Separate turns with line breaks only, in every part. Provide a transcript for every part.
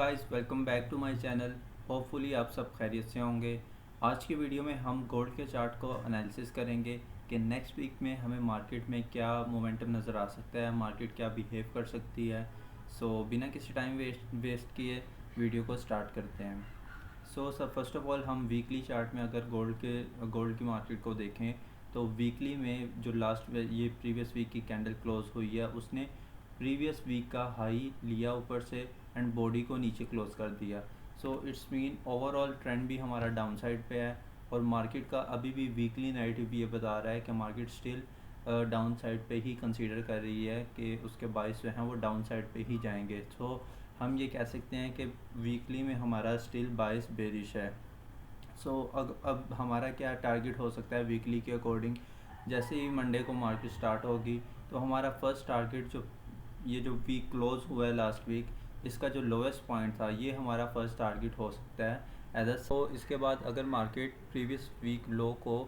Guys, welcome back to my channel. Hopefully आप सब खैरियत से होंगे। आज की वीडियो में हम गोल्ड के चार्ट को एनालिसिस करेंगे कि नेक्स्ट वीक में हमें मार्केट में क्या मोमेंटम नज़र आ सकता है, मार्केट क्या बिहेव कर सकती है। बिना किसी टाइम वेस्ट किए वीडियो को स्टार्ट करते हैं। सब फर्स्ट ऑफ ऑल हम वीकली चार्ट में अगर गोल्ड की मार्केट को देखें तो वीकली में जो ये प्रीवियस वीक की कैंडल क्लोज हुई है, उसने प्रीवियस वीक का हाई लिया ऊपर से एंड बॉडी को नीचे क्लोज कर दिया। इट्स मीन ओवरऑल ट्रेंड भी हमारा डाउन साइड पे है और मार्केट का अभी भी वीकली नैरेटिव ये बता रहा है कि मार्केट स्टिल डाउन साइड पे ही कंसीडर कर रही है कि उसके बाइस जो हैं वो डाउन साइड पे ही जाएंगे। हम ये कह सकते हैं कि वीकली में हमारा स्टिल बाइस बेरिश है। अब हमारा क्या टारगेट हो सकता है वीकली के अकॉर्डिंग। जैसे ही मंडे को मार्केट स्टार्ट होगी तो हमारा फर्स्ट टारगेट जो वीक क्लोज हुआ है लास्ट वीक, इसका जो लोएस्ट पॉइंट था ये हमारा फर्स्ट टारगेट हो सकता है इसके बाद अगर मार्केट प्रीवियस वीक लो को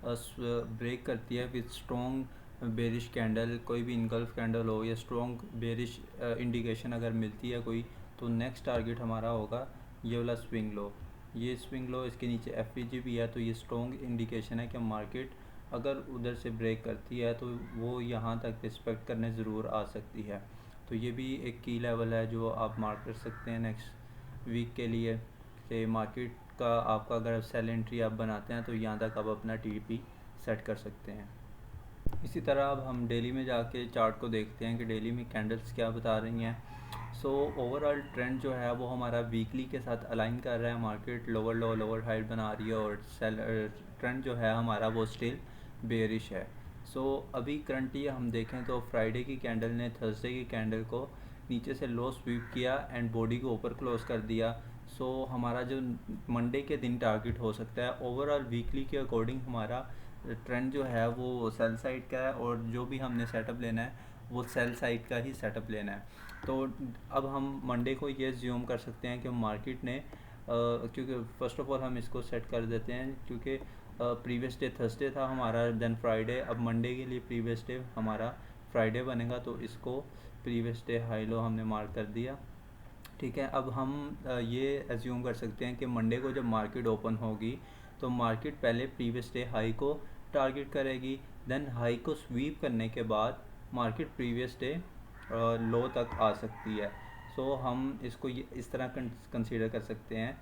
ब्रेक करती है विद स्ट्रॉन्ग बेरिश कैंडल, कोई भी इनगल्फ कैंडल हो या स्ट्रॉन्ग बेरिश इंडिकेशन अगर मिलती है कोई, तो नेक्स्ट टारगेट हमारा होगा ये वाला स्विंग लो। ये स्विंग लो, इसके नीचे एफईजी भी है, तो ये स्ट्रॉन्ग इंडिकेशन है कि मार्केट अगर उधर से ब्रेक करती है तो वो यहाँ तक रिस्पेक्ट करने ज़रूर आ सकती है। तो ये भी एक की लेवल है जो आप मार्क कर सकते हैं नेक्स्ट वीक के लिए कि मार्केट का आपका अगर सेल एंट्री आप बनाते हैं तो यहाँ तक आप अपना टीपी सेट कर सकते हैं। इसी तरह अब हम डेली में जाके चार्ट को देखते हैं कि डेली में कैंडल्स क्या बता रही हैं। ओवरऑल ट्रेंड जो है वो हमारा वीकली के साथ अलाइन कर रहा है। मार्केट लोअर लो लोअर हाइट बना रही है और ट्रेंड जो है हमारा वो स्टिल बेयरिश है। अभी करंटली हम देखें तो फ्राइडे की कैंडल ने थर्सडे की कैंडल को नीचे से लो स्वीप किया एंड बॉडी को ऊपर क्लोज कर दिया। हमारा जो मंडे के दिन टारगेट हो सकता है ओवरऑल वीकली के अकॉर्डिंग, हमारा ट्रेंड जो है वो सेल साइड का है और जो भी हमने सेटअप लेना है वो सेल साइड का ही सेटअप लेना है। तो अब हम मंडे को ये ज्यूम कर सकते हैं कि मार्केट ने क्योंकि फ़र्स्ट ऑफ ऑल हम इसको सेट कर देते हैं क्योंकि प्रीवियस डे थर्सडे था हमारा, देन फ्राइडे। अब मंडे के लिए प्रीवियस डे हमारा फ्राइडे बनेगा, तो इसको प्रीवियस डे हाई लो हमने मार्क कर दिया। ठीक है, अब हम ये एज्यूम कर सकते हैं कि मंडे को जब मार्केट ओपन होगी तो मार्केट पहले प्रीवियस डे हाई को टारगेट करेगी, देन हाई को स्वीप करने के बाद मार्केट प्रीवियस डे लो तक आ सकती है। हम इसको इस तरह कंसीडर कर सकते हैं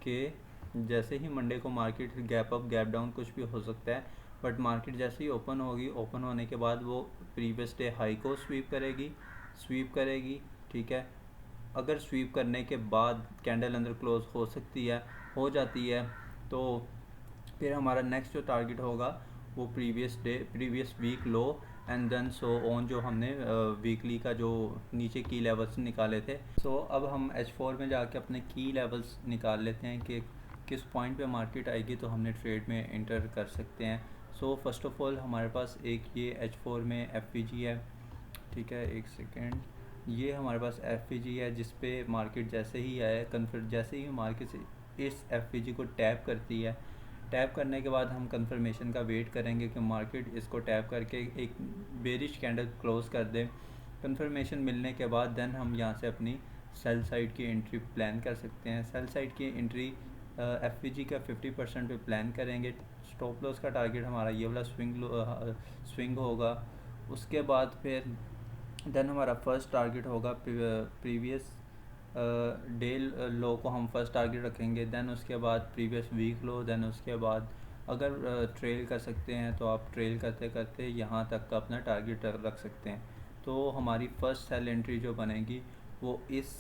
कि जैसे ही मंडे को market gap up gap down कुछ भी हो सकता है, बट मार्केट जैसे ही ओपन होगी, ओपन होने के बाद वो प्रीवियस डे हाई को स्वीप करेगी। ठीक है, अगर स्वीप करने के बाद कैंडल अंदर क्लोज हो जाती है तो फिर हमारा नेक्स्ट जो टारगेट होगा वो previous week low and then on, जो हमने वीकली का जो नीचे की लेवल्स निकाले थे। अब हम H4 में जाके अपने की लेवल्स निकाल लेते हैं कि किस पॉइंट पे मार्केट आएगी तो हमने ट्रेड में एंटर कर सकते हैं। फर्स्ट ऑफ ऑल हमारे पास एक ये H4 में एफईजी है। ठीक है, एक सेकेंड, ये हमारे पास एफईजी है जिस पे मार्केट जैसे ही मार्केट इस एफईजी को टैप करती है, टैप करने के बाद हम कंफर्मेशन का वेट करेंगे कि मार्केट इसको टैप करके एक बेरिश कैंडल क्लोज कर दे। कंफर्मेशन मिलने के बाद देन हम यहाँ से अपनी सेल साइड की एंट्री प्लान कर सकते हैं। सेल साइड की एंट्री एफईजी का 50% पे प्लान करेंगे। स्टॉप लॉस का टारगेट हमारा ये वाला स्विंग होगा। उसके बाद फिर देन हमारा फर्स्ट टारगेट होगा प्रीवियस डे लो को हम फर्स्ट टारगेट रखेंगे, देन उसके बाद प्रीवियस वीक लो, देन उसके बाद अगर ट्रेल कर सकते हैं तो आप ट्रेल करते करते यहाँ तक का अपना टारगेट रख सकते हैं। तो हमारी फर्स्ट सेल एंट्री जो बनेगी वो इस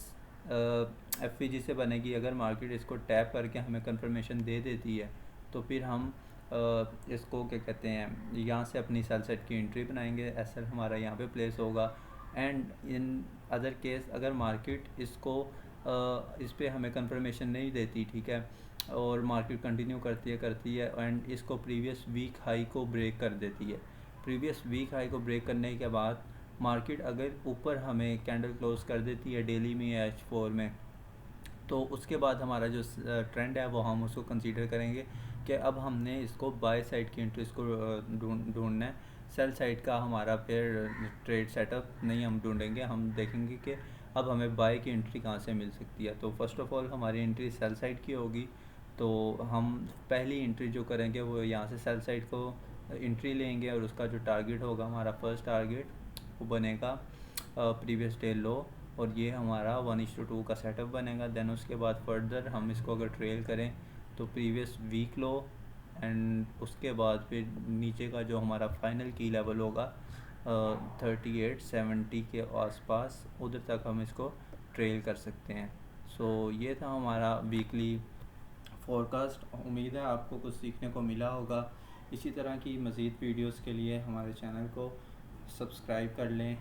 एफईजी से बनेगी। अगर मार्केट इसको टैप करके हमें कंफर्मेशन दे देती है तो फिर हम इसको क्या कहते हैं, यहाँ से अपनी सेल सेट की एंट्री बनाएंगे। एसएल हमारा यहाँ पे प्लेस होगा एंड इन अदर केस अगर मार्केट इसको इस पर हमें कंफर्मेशन नहीं देती, ठीक है, और मार्केट कंटिन्यू करती है एंड इसको प्रीवियस वीक हाई को ब्रेक कर देती है। प्रीवियस वीक हाई को ब्रेक करने के बाद मार्केट अगर ऊपर हमें कैंडल क्लोज कर देती है डेली में या H4 में, तो उसके बाद हमारा जो ट्रेंड है वो हम उसको कंसीडर करेंगे कि अब हमने इसको बाय साइड की इंटरेस्ट को ढूंढना है। सेल साइड का हमारा फिर ट्रेड सेटअप नहीं हम ढूंढेंगे, हम देखेंगे कि अब हमें बाय की एंट्री कहाँ से मिल सकती है? तो फर्स्ट ऑफ़ ऑल हमारी एंट्री सेल साइड की होगी। तो हम पहली एंट्री जो करेंगे वो यहाँ से सेल साइड को एंट्री लेंगे और उसका जो टारगेट होगा, हमारा फर्स्ट टारगेट वो बनेगा प्रीवियस डे लो, और ये हमारा 1:2 का सेटअप बनेगा। देन उसके बाद फर्दर हम इसको अगर ट्रेल करें तो प्रीवियस वीक लो, एंड उसके बाद फिर नीचे का जो हमारा फाइनल की लेवल होगा 3870 के आसपास, उधर तक हम इसको ट्रेल कर सकते हैं। सो ये था हमारा वीकली फोरकास्ट। उम्मीद है आपको कुछ सीखने को मिला होगा। इसी तरह की मज़ीद वीडियोस के लिए हमारे चैनल को सब्सक्राइब कर लें।